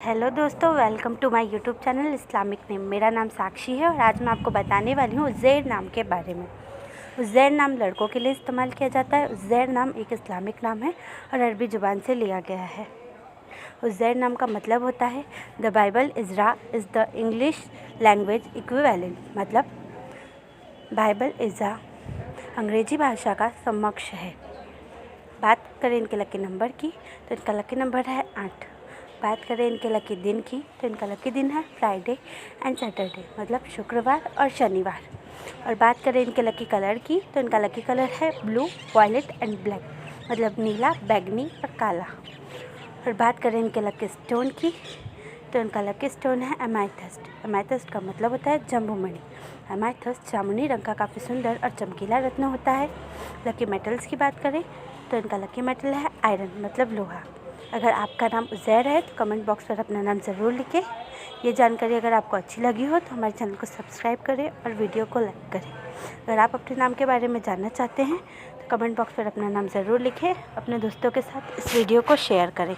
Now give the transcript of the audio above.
Hello दोस्तों, welcome to my YouTube channel Islamic name. मेरा नाम साक्षी है और आज मैं आपको बताने वाली हूँ उज़ैर नाम के बारे में। उज़ैर नाम लड़कों के लिए इस्तेमाल किया जाता है। उज़ैर नाम एक इस्लामिक नाम है और अरबी ज़ुबान से लिया गया है। उज़ैर नाम का मतलब होता है द बाइबल इज़रा is the English language equivalent, मतलब बाइबल इज़रा अंग्रेजी भाषा का समकक्ष है। बात करें इनके लकी नंबर की तो इनका लकी नंबर है 8। बात करें इनके लकी दिन की तो इनका लकी दिन है फ्राइडे एंड सैटरडे, मतलब शुक्रवार और शनिवार। और बात करें इनके लकी कलर की तो इनका लकी कलर है ब्लू, वायलेट एंड ब्लैक, मतलब नीला, बैगनी और काला। और बात करें इनके लकी स्टोन की तो इनका लकी स्टोन है एमेथिस्ट। एमेथिस्ट का मतलब होता है जम्बूमणि। एमेथिस्ट जामुनी रंग का काफ़ी सुंदर और चमकीला रत्न होता है। लकी मेटल्स की बात करें तो इनका लकी मेटल है आयरन, मतलब लोहा। अगर आपका नाम उज़ैर है तो कमेंट बॉक्स पर अपना नाम ज़रूर लिखें। ये जानकारी अगर आपको अच्छी लगी हो तो हमारे चैनल को सब्सक्राइब करें और वीडियो को लाइक करें। अगर आप अपने नाम के बारे में जानना चाहते हैं तो कमेंट बॉक्स पर अपना नाम ज़रूर लिखें। अपने दोस्तों के साथ इस वीडियो को शेयर करें।